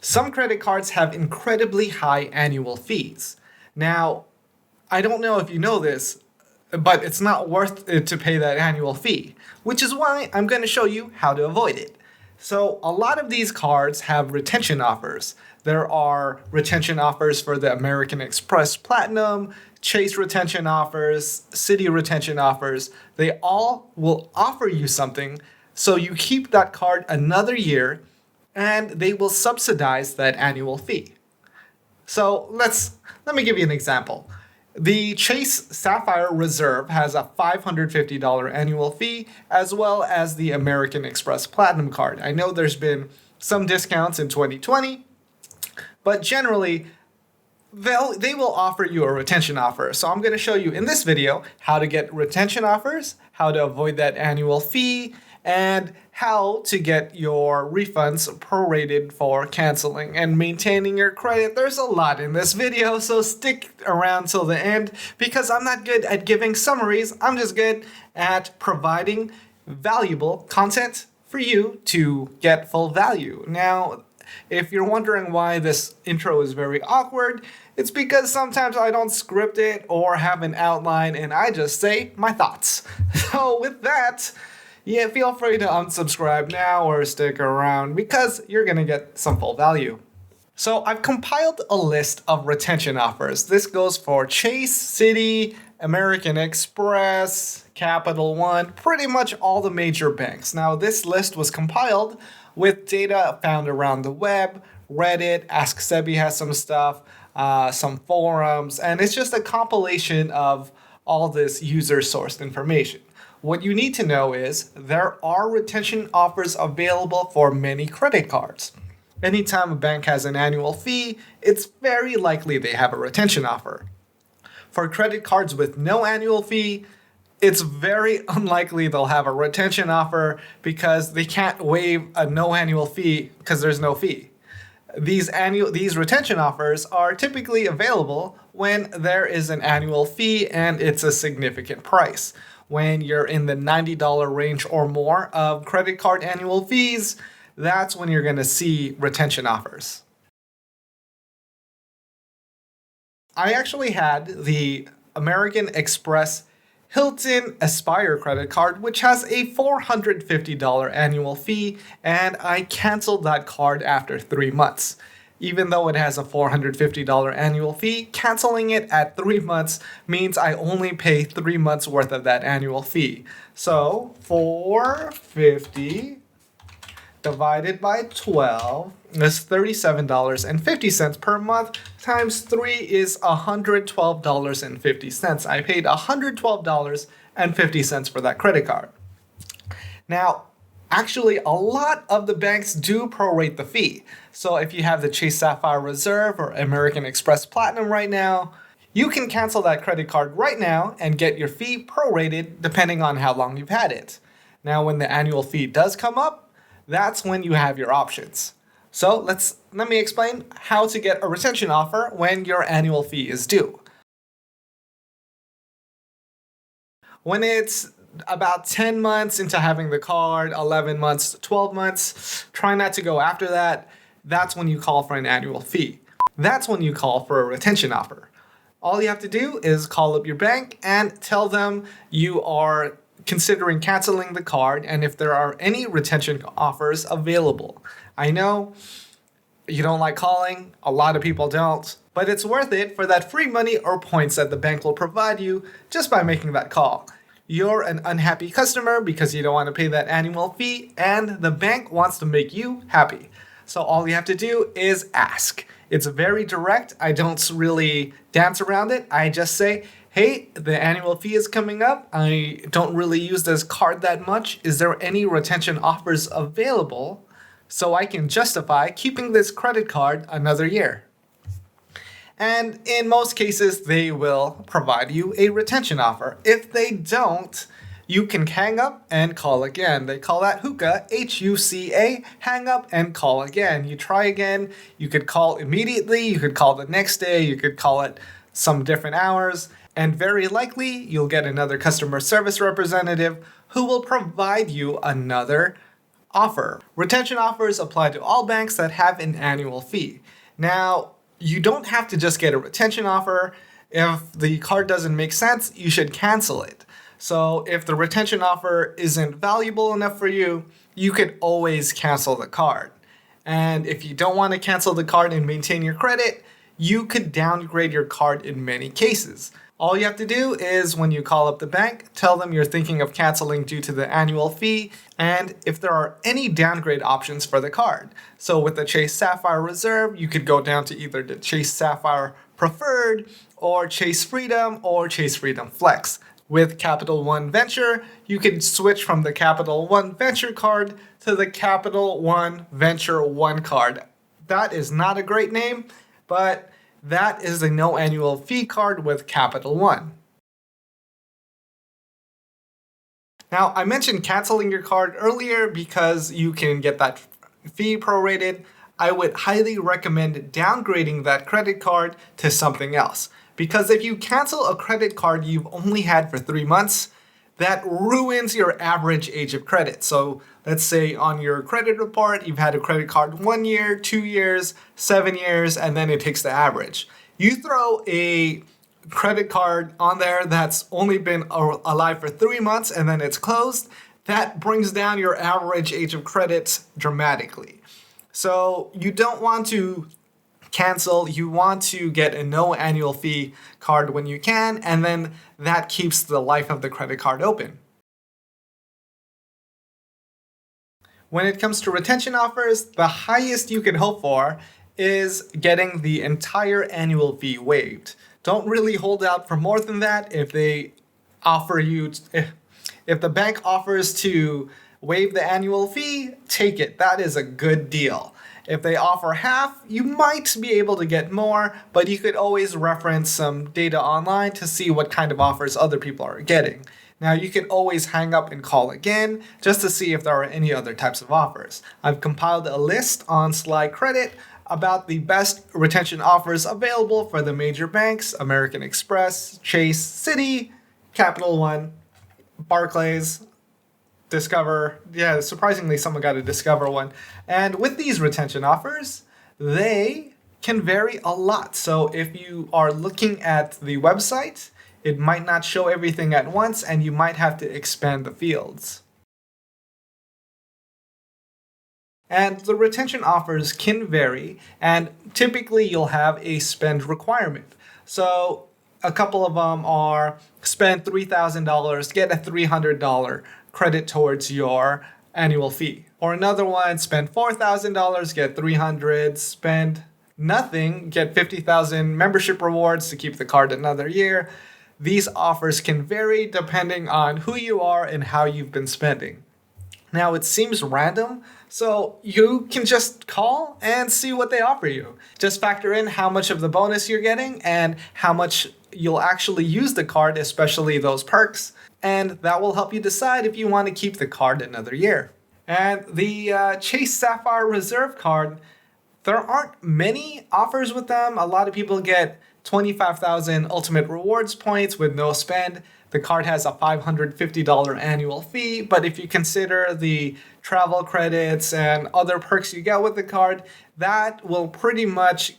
Some credit cards have incredibly high annual fees. Now, I don't know if you know this, but it's not worth it to pay that annual fee, which is why I'm going to show you how to avoid it. So a lot of these cards have retention offers. There are retention offers for the American Express Platinum, Chase retention offers, Citi retention offers. They all will offer you something so you keep that card another year and they will subsidize that annual fee. So let me give you an example. The Chase Sapphire Reserve has a $550 annual fee, as well as the American Express Platinum card. I know there's been some discounts in 2020, but generally, they will offer you a retention offer. So I'm going to show you in this video how to get retention offers, how to avoid that annual fee, and how to get your refunds prorated for canceling and maintaining your credit. There's a lot in this video, so stick around till the end because I'm not good at giving summaries. I'm just good at providing valuable content for you to get full value. Now, if you're wondering why this intro is very awkward, it's because sometimes I don't script it or have an outline and I just say my thoughts. So with that, yeah, feel free to unsubscribe now or stick around because you're going to get some full value. So I've compiled a list of retention offers. This goes for Chase, Citi, American Express, Capital One, pretty much all the major banks. Now this list was compiled with data found around the web, Reddit, Ask Sebi has some stuff, some forums, and it's just a compilation of all this user-sourced information. What you need to know is there are retention offers available for many credit cards. Anytime a bank has an annual fee, it's very likely they have a retention offer. For credit cards with no annual fee, it's very unlikely they'll have a retention offer because they can't waive a no annual fee because there's no fee. These retention offers are typically available when there is an annual fee and it's a significant price. When you're in the $90 range or more of credit card annual fees, that's when you're going to see retention offers. I actually had the American Express Hilton Aspire credit card, which has a $450 annual fee, and I canceled that card after 3 months. Even though it has a $450 annual fee, canceling it at 3 months means I only pay 3 months worth of that annual fee. So $450 divided by 12 is $37.50 per month, times 3 is $112.50. I paid $112.50 for that credit card. Now, actually, a lot of the banks do prorate the fee. So if you have the Chase Sapphire Reserve or American Express Platinum right now, you can cancel that credit card right now and get your fee prorated depending on how long you've had it. Now, when the annual fee does come up, that's when you have your options. So let me explain how to get a retention offer when your annual fee is due. When it's about 10 months into having the card, 11 months, 12 months, try not to go after that. That's when you call for an annual fee. That's when you call for a retention offer. All you have to do is call up your bank and tell them you are considering canceling the card and if there are any retention offers available. I know you don't like calling, a lot of people don't, but it's worth it for that free money or points that the bank will provide you just by making that call. You're an unhappy customer because you don't want to pay that annual fee, and the bank wants to make you happy. So all you have to do is ask. It's very direct. I don't really dance around it. I just say, hey, the annual fee is coming up. I don't really use this card that much. Is there any retention offers available so I can justify keeping this credit card another year? And in most cases, they will provide you a retention offer. If they don't, you can hang up and call again. They call that hookah, H-U-C-A, hang up and call again. You try again. You could call immediately. You could call the next day. You could call it some different hours. And very likely, you'll get another customer service representative who will provide you another offer. Retention offers apply to all banks that have an annual fee. Now, you don't have to just get a retention offer. If the card doesn't make sense, you should cancel it. So if the retention offer isn't valuable enough for you, you could always cancel the card. And if you don't want to cancel the card and maintain your credit, you could downgrade your card in many cases. All you have to do is when you call up the bank, tell them you're thinking of canceling due to the annual fee and if there are any downgrade options for the card. So with the Chase Sapphire Reserve, you could go down to either the Chase Sapphire Preferred or Chase Freedom or Chase Freedom Flex. With Capital One Venture, you can switch from the Capital One Venture card to the Capital One Venture One card. That is not a great name, but that is a no annual fee card with Capital One. Now, I mentioned canceling your card earlier because you can get that fee prorated. I would highly recommend downgrading that credit card to something else. Because if you cancel a credit card you've only had for 3 months, that ruins your average age of credit. So let's say on your credit report, you've had a credit card 1 year, 2 years, 7 years, and then it takes the average. You throw a credit card on there that's only been alive for 3 months and then it's closed, that brings down your average age of credit dramatically. So you don't want to cancel, you want to get a no annual fee card when you can, and then that keeps the life of the credit card open. When it comes to retention offers, the highest you can hope for is getting the entire annual fee waived. Don't really hold out for more than that. If they offer you, if the bank offers to waive the annual fee, take it. That is a good deal. If they offer half, you might be able to get more, but you could always reference some data online to see what kind of offers other people are getting. Now, you can always hang up and call again just to see if there are any other types of offers. I've compiled a list on Sly Credit about the best retention offers available for the major banks: American Express, Chase, Citi, Capital One, Barclays, Discover. Yeah, surprisingly, someone got a Discover one. And with these retention offers, they can vary a lot. So if you are looking at the website, it might not show everything at once, and you might have to expand the fields. And the retention offers can vary, and typically you'll have a spend requirement. So a couple of them are spend $3,000, get a $300 credit towards your annual fee. Or another one, spend $4,000, get $300, spend nothing, get 50,000 membership rewards to keep the card another year. These offers can vary depending on who you are and how you've been spending. Now, it seems random, so you can just call and see what they offer you. Just factor in how much of the bonus you're getting and how much you'll actually use the card, especially those perks, and that will help you decide if you want to keep the card another year. And the Chase Sapphire Reserve card, there aren't many offers with them. A lot of people get 25,000 ultimate rewards points with no spend. The card has a $550 annual fee, but if you consider the travel credits and other perks you get with the card, that will pretty much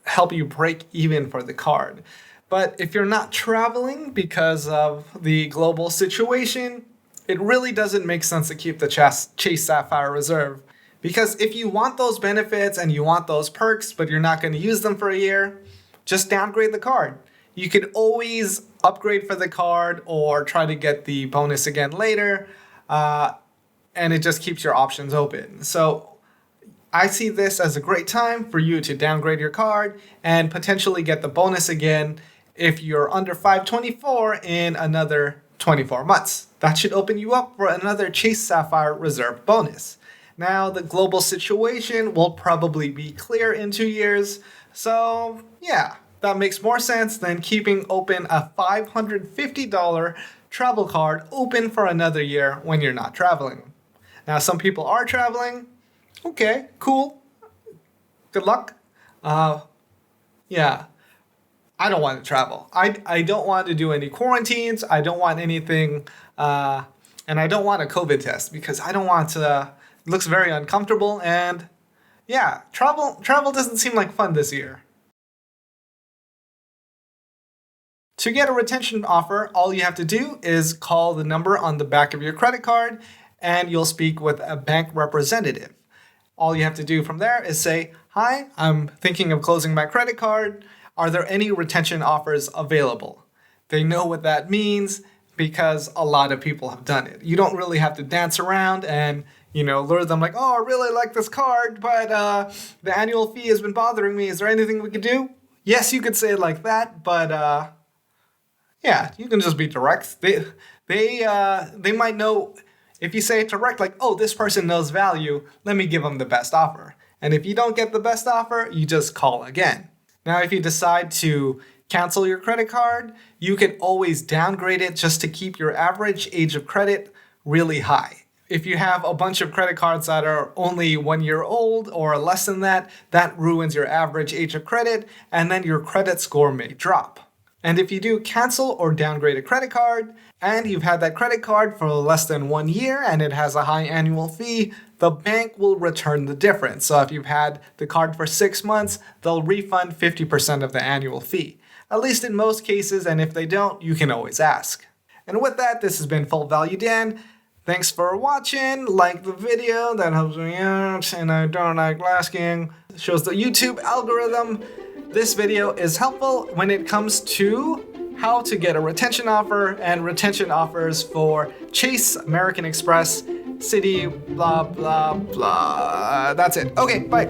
help you break even for the card. But if you're not traveling because of the global situation, it really doesn't make sense to keep the Chase Sapphire Reserve. Because if you want those benefits and you want those perks, but you're not going to use them for a year, just downgrade the card. You could always upgrade for the card or try to get the bonus again later, and it just keeps your options open. So I see this as a great time for you to downgrade your card and potentially get the bonus again if you're under 524 in another 24 months. That should open you up for another Chase Sapphire Reserve bonus. Now, the global situation will probably be clear in 2 years, so yeah, that makes more sense than keeping open a $550 travel card open for another year when you're not traveling. Now, some people are traveling. Okay, cool. Good luck. Yeah, I don't want to travel. I don't want to do any quarantines. I don't want anything, and I don't want a COVID test because I don't want to It looks very uncomfortable, and yeah, travel doesn't seem like fun this year. To get a retention offer, all you have to do is call the number on the back of your credit card and you'll speak with a bank representative. All you have to do from there is say, "Hi, I'm thinking of closing my credit card. Are there any retention offers available?" They know what that means because a lot of people have done it. You don't really have to dance around and lure them like, "Oh, I really like this card, but the annual fee has been bothering me. Is there anything we could do?" Yes, you could say it like that, but yeah, you can just be direct. They might know if you say it direct, like, "Oh, this person knows value. Let me give them the best offer." And if you don't get the best offer, you just call again. Now, if you decide to cancel your credit card, you can always downgrade it just to keep your average age of credit really high. If you have a bunch of credit cards that are only 1 year old or less than that, that ruins your average age of credit, and then your credit score may drop. And if you do cancel or downgrade a credit card, and you've had that credit card for less than 1 year and it has a high annual fee, the bank will return the difference. So if you've had the card for 6 months, they'll refund 50% of the annual fee. At least in most cases, and if they don't, you can always ask. And with that, this has been Full Value Dan. Thanks for watching. Like the video, that helps me out, and I don't like asking. It shows the YouTube algorithm. This video is helpful when it comes to how to get a retention offer and retention offers for Chase, American Express, Citi, blah, blah, blah. That's it. Okay, bye.